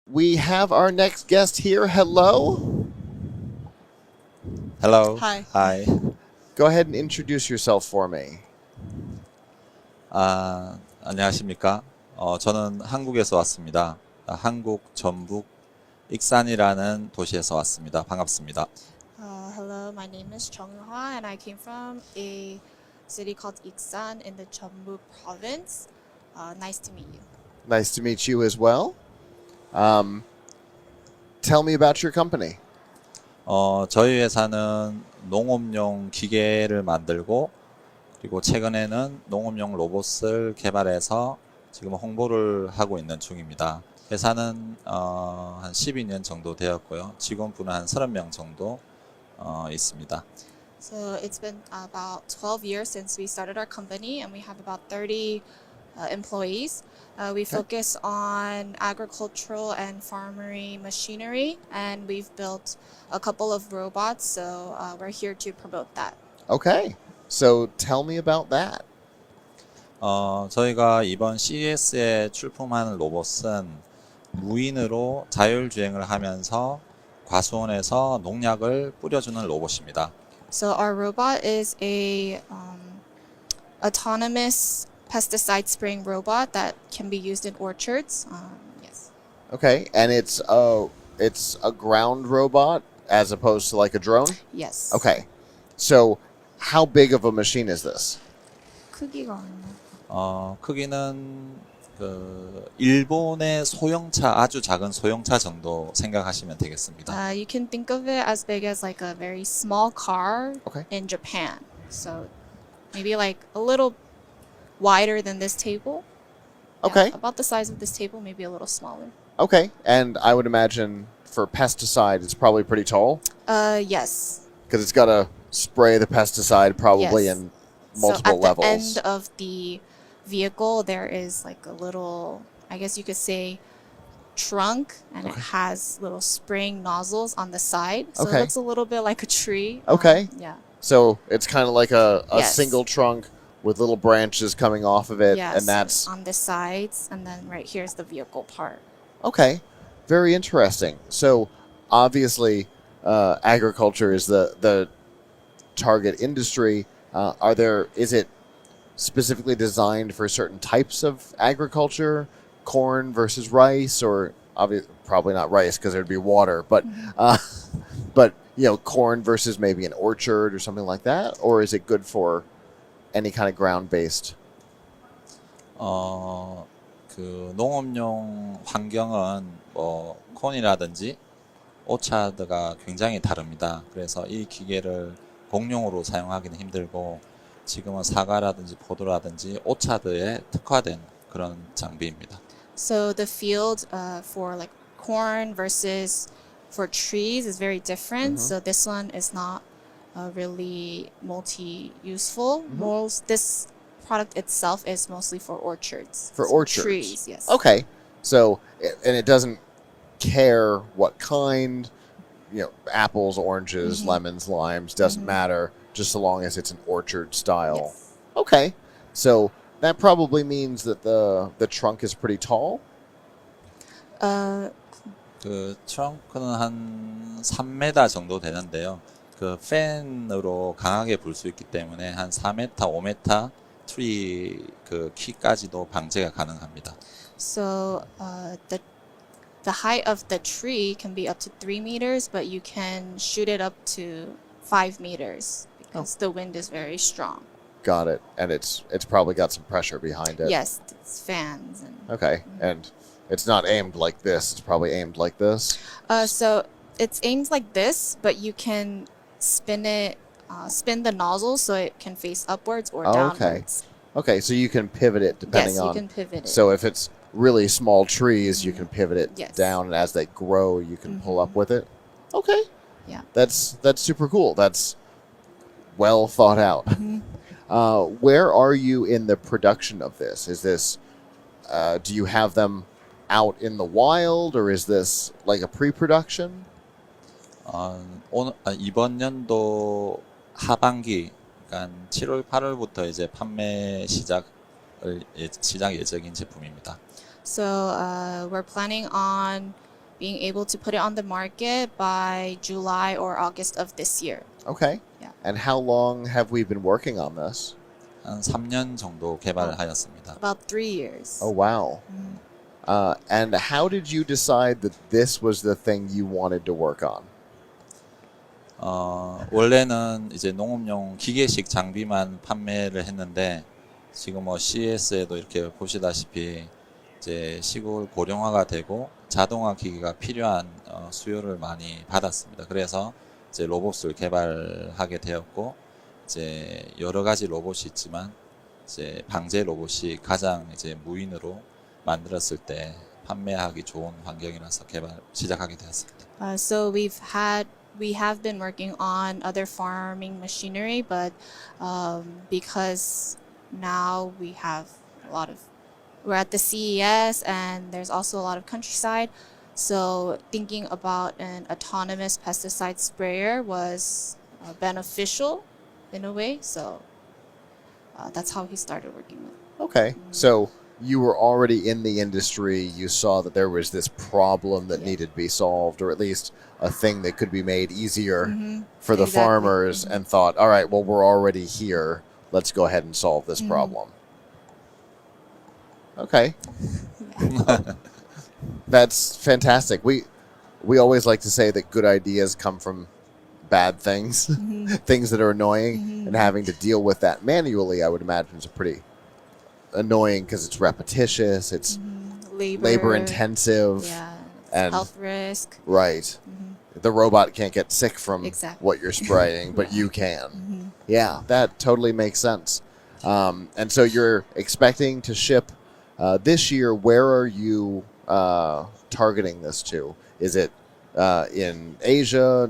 We have our next guest here. Hello. Hello. Hi. Hi. Go ahead and introduce yourself for me. 안녕하십니까. 저는 한국에서 왔습니다. 한국 전북 익산이라는 도시에서 왔습니다. 반갑습니다. Hello, my name is Chonghwa and I came from a city called Iksan in the Jeonbuk province. Nice to meet you. Nice to meet you as well. Tell me about your company. 저희 회사는 농업용 기계를 만들고 그리고 최근에는 농업용 로봇을 개발해서 지금 홍보를 하고 있는 중입니다. 회사는 한 12년 정도 되었고요. 직원분은 한 30명 정도 있습니다. So it's been about 12 years since we started our company and we have about 30 employees. We focus on agricultural and farmery machinery and we've built a couple of robots, so we're here to promote that. Okay. So tell me about that. 저희가 이번 CES에 출품하는 로봇은 무인으로 자율주행을 하면서 과수원에서 농약을 뿌려주는 로봇입니다. So our robot is a autonomous pesticide spraying robot that can be used in orchards. Yes. Okay. And it's a ground robot as opposed to like a drone? Yes. Okay. So how big of a machine is this? 크기가 얼마? 크기는 일본의 소형차, 아주 작은 소형차 정도 생각하시면 되겠습니다. You can think of it as big as like a very small car Okay. in Japan. So maybe like a little wider than this table. Yeah, Okay. about the size of this table, maybe a little smaller. Okay. And I would imagine for pesticide, it's probably pretty tall Yes. because it's got to spray the pesticide probably Yes. in So multiple at the levels. end of the vehicle, there is like a little, I guess you could say, trunk, and it has little spraying nozzles on the side. So Okay. it looks a little bit like a tree. Okay. Yeah. So it's kind of like a Yes. single trunk with little branches coming off of it, Yes. and that's on the sides, and then right here's the vehicle part. okay. Very interesting. So obviously, agriculture is the target industry. Is it specifically designed for certain types of agriculture, corn versus rice, or probably not rice because there'd be water, but corn versus maybe an orchard or something like that, or is it good for any kind of ground-based? 농업용 환경은 콘이라든지 오차드가 굉장히 다릅니다. 그래서 이 기계를 공용으로 사용하기는 힘들고 지금은 사과라든지 포도라든지 오차드에 특화된 그런 장비입니다. So the field for like corn versus for trees is very different. So this one is not really multi-useful. This product itself is mostly for orchards. For So orchards. trees, yes. Okay. So, and it doesn't care what kind, apples, oranges, lemons, limes, doesn't matter, just so long as it's an orchard style. Yes. Okay. So that probably means that the trunk is pretty tall. 트렁크는 한 3m 정도 되는데요. 팬으로 강하게 불 수 있기 때문에 한 4m, 5m 트리 키까지도 방제가 가능합니다. So the height of the tree can be up to 3 meters, but you can shoot it up to 5 meters because the wind is very strong. Got it. And it's probably got some pressure behind it. Yes, it's fans and. Okay. And it's not aimed like this. It's probably aimed like this. So it's aimed like this, but you can spin the nozzle so it can face upwards or downwards. Okay. So you can pivot it depending Yes, you on. can pivot it. So if it's really small trees, you can pivot it Yes. down, and as they grow, you can pull up with it. Okay. Yeah. That's super cool. That's well thought out. Where are you in the production of this? Is this do you have them out in the wild, or is this like a pre-production? 이번 연도 하반기, 그러니까 7월, 8월부터 이제 판매 시작 예정인 제품입니다. So we're planning on being able to put it on the market by July or August of this year. Okay. Yeah. And how long have we been working on this? 한 3년 정도 개발을 하였습니다. About 3 years. Oh, wow. And how did you decide that this was the thing you wanted to work on? 원래는 이제 농업용 기계식 장비만 판매를 했는데 지금 뭐 CES에도 이렇게 보시다시피 이제 시골 고령화가 되고 자동화 기기가 필요한 수요를 많이 받았습니다. 그래서 이제 로봇을 개발하게 되었고 이제 여러 가지 로봇이 있지만 이제 방제 로봇이 가장 이제 무인으로 만들었을 때 판매하기 좋은 환경이라서 시작하게 되었습니다. So we have been working on other farming machinery, but because now we're at the CES and there's also a lot of countryside, so thinking about an autonomous pesticide sprayer was beneficial in a way. So that's how he started working with. Okay. So you were already in the industry. You saw that there was this problem that needed to be solved, or at least a thing that could be made easier for the farmers, and thought, all right, well, we're already here. Let's go ahead and solve this problem. Okay. That's fantastic. We always like to say that good ideas come from bad things, things that are annoying, and having to deal with that manually, I would imagine, is a pretty annoying because it's repetitious, it's labor intensive, and health risk. Right. The robot can't get sick from what you're spraying, but you can. Yeah, that totally makes sense. And so you're expecting to ship this year. Where are you targeting this to? Is it in Asia,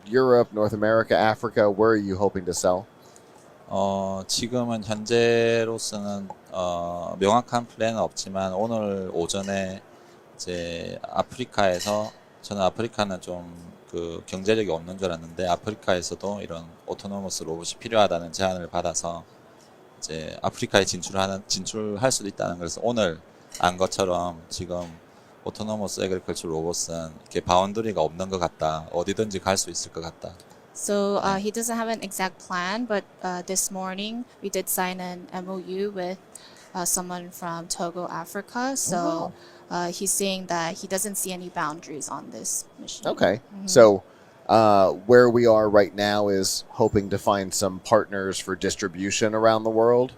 Europe, North America, Africa? Where are you hoping to sell? 지금은 현재로서는 명확한 플랜은 없지만 오늘 오전에 이제 아프리카에서 저는 아프리카는 좀 그 경제력이 없는 줄 알았는데 아프리카에서도 이런 오토노머스 로봇이 필요하다는 제안을 받아서 이제 아프리카에 진출할 수도 있다는 것을 오늘 안 것처럼 지금 오토노머스 애그리컬처 로봇은 이렇게 바운더리가 없는 것 같다. 어디든지 갈 수 있을 것 같다. So he doesn't have an exact plan, but this morning we did sign an MOU with someone from Togo, Africa. So he's saying that he doesn't see any boundaries on this machine. Okay. So where we are right now is hoping to find some partners for distribution around the world?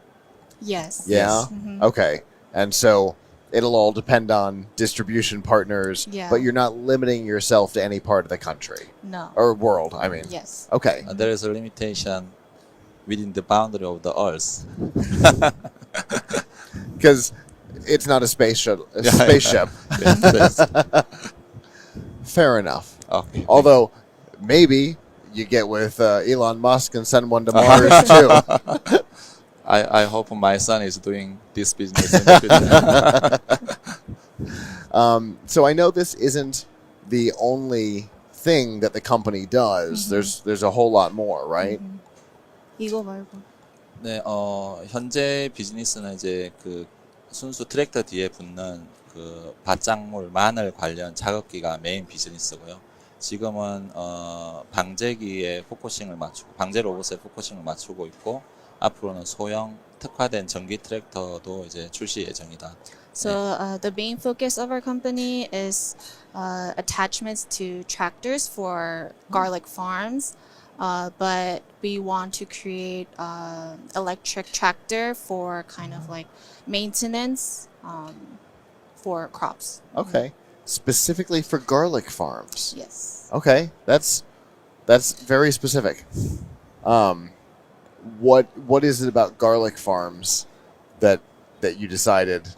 Yes. Yeah? Yes. Okay. And so it'll all depend on distribution partners, but you're not limiting yourself to any part of the country. No. Or world, I mean. Yes. Okay. There is a limitation within the boundary of the Earth. Because it's not a spaceship. Yes. Fair enough. Okay. Although, maybe you get with Elon Musk and send one to Mars, too. I hope my son is doing this business in the future. So I know this isn't the only thing that the company does. There's a whole lot more, right? 이거 말고. 네, 현재 비즈니스는 이제 그 순수 트랙터 뒤에 붙는 그 밭작물 마늘 관련 작업기가 메인 비즈니스고요. 지금은 방제기에 포커싱을 맞추고 방제 로봇에 포커싱을 맞추고 있고 앞으로는 소형 특화된 전기 트랙터도 이제 출시 예정이다. So the main focus of our company is attachments to tractors for garlic farms, but we want to create electric tractor for kind of like maintenance for crops. Okay. Specifically for garlic farms. Yes. Okay. That's very specific. What is it about garlic farms that you decided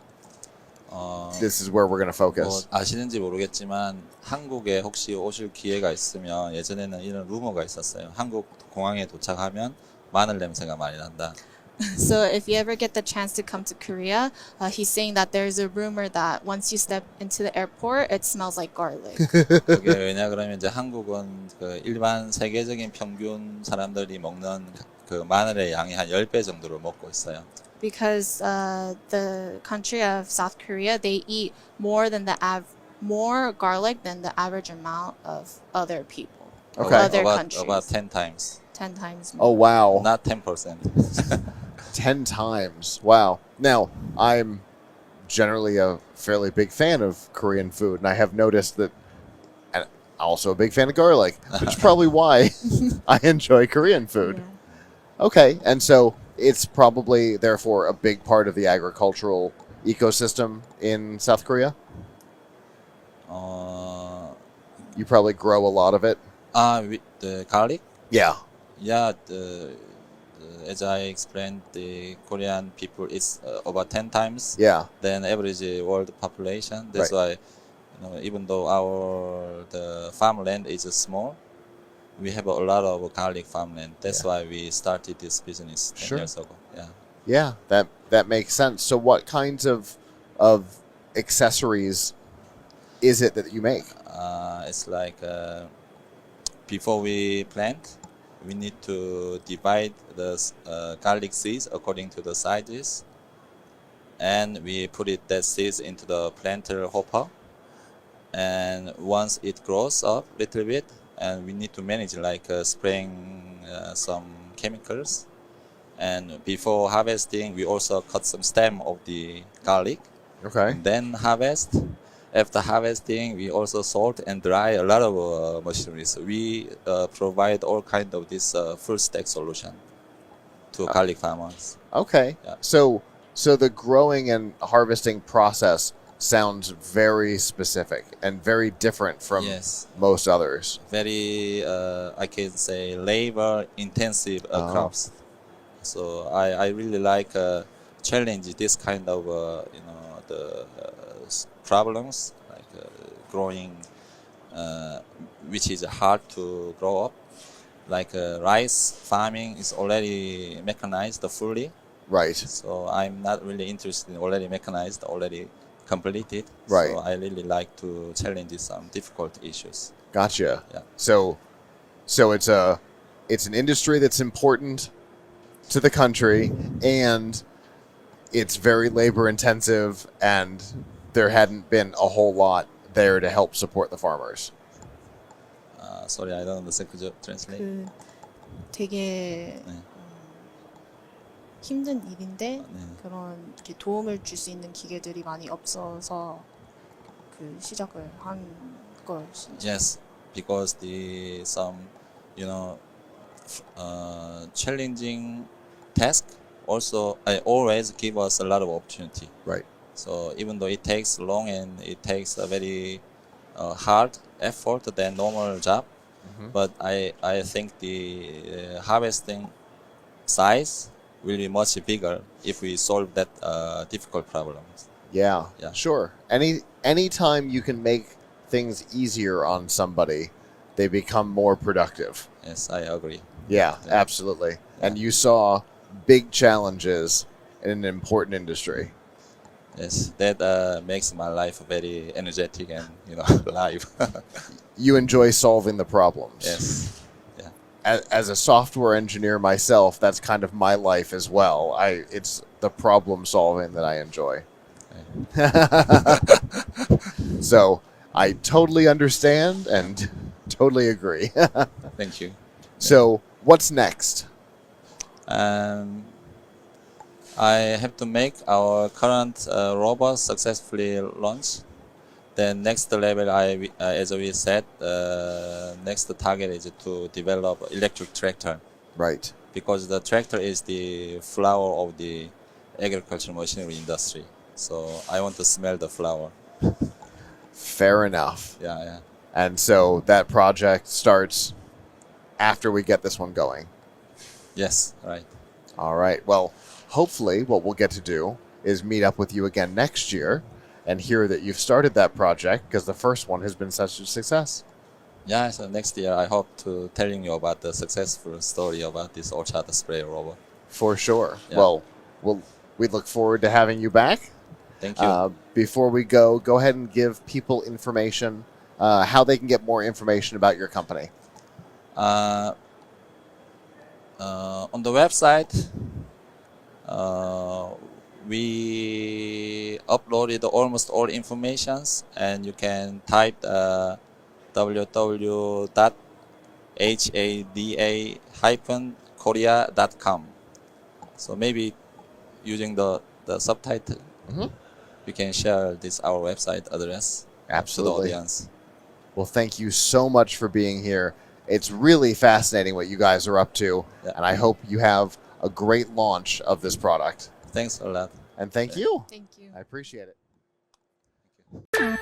this is where we're going to focus? 뭐 아시는지 모르겠지만 한국에 혹시 오실 기회가 있으면 예전에는 이런 루머가 있었어요. 한국 공항에 도착하면 마늘 냄새가 많이 난다. So if you ever get the chance to come to Korea, he's saying that there's a rumor that once you step into the airport, it smells like garlic. 그게 왜냐 그러면 이제 한국은 그 일반 세계적인 평균 사람들이 먹는 그 마늘의 양이 한 10배 정도를 먹고 있어요. Because the country of South Korea, they eat more than more garlic than the average amount of other people. Okay. Other countries. About 10 times. 10 times Oh, more. wow. Not 10%. 10 times. Wow. Now, I'm generally a fairly big fan of Korean food, and I have noticed that I'm also a big fan of garlic, which is probably why I enjoy Korean food. Yeah. Okay, and so it's probably, therefore, a big part of the agricultural ecosystem in South Korea? You probably grow a lot of it? With the garlic? Yeah. Yeah, as I explained, the Korean people is about 10 times Yeah. than average world population. That's why, even though the farmland is small, we have a lot of garlic farmland. That's why we started this business 10 years ago. Yeah. Yeah, that makes sense. So what kinds of accessories is it that you make? It's like before we plant, we need to divide the garlic seeds according to the sizes, and we put that seeds into the planter hopper. And once it grows up a little bit, and we need to manage like spraying some chemicals. And before harvesting, we also cut some stem of the garlic. Okay. And then harvest. After harvesting, we also salt and dry a lot of machineries. We provide all kind of this full stack solution to garlic farmers. Okay. Yeah. So the growing and harvesting process sounds very specific and very different from Yes. most others. Very, I can say, labor intensive crops. So I really like challenge this kind of the problems like growing, which is hard to grow up. Like rice farming is already mechanized fully. Right. So I'm not really interested in already mechanized, already completed. Right. So I really like to challenge some difficult issues. Gotcha. Yeah. So it's an industry that's important to the country, and it's very labor intensive, and there hadn't been a whole lot there to help support the farmers. Sorry, I don't understand. Could you translate? 그 되게 네. 힘든 일인데 네. 그런 이렇게 도움을 줄 수 있는 기계들이 많이 없어서 그 시작을 한 것이. Yes, because some challenging task also always give us a lot of opportunity. Right. So even though it takes long and it takes a very hard effort than normal job, but I think the harvesting size will be much bigger if we solve that difficult problems. Yeah. Yeah. Sure. Anytime you can make things easier on somebody, they become more productive. Yes, I agree. Yeah, absolutely. And you saw big challenges in an important industry. Yes, that makes my life very energetic and alive. You enjoy solving the problems. Yes. As a software engineer myself, that's kind of my life as well. It's the problem solving that I enjoy. So I totally understand and totally agree. Thank you. So what's next? I have to make our current robot successfully launch. The next level, as we said, next target is to develop electric tractor, Right. because the tractor is the flower of the agricultural machinery industry. So I want to smell the flower. Fair enough. Yeah. And so that project starts after we get this one going. Yes, right. All right. Well, hopefully what we'll get to do is meet up with you again next year and hear that you've started that project, because the first one has been such a success. Yeah, so next year I hope to telling you about the successful story about this ultra spray robot. For sure. Yeah. Well, we look forward to having you back. Thank you. Before we go ahead and give people information, how they can get more information about your company. On the website, we uploaded almost all informations, and you can type www.hada-korea.com. So maybe using the subtitle, we can share this our website address to the Absolutely. audience. Well, thank you so much for being here. It's really fascinating what you guys are up to, Yeah. and I hope you have a great launch of this product. Thanks a lot. And thank you. Thank you. I appreciate it.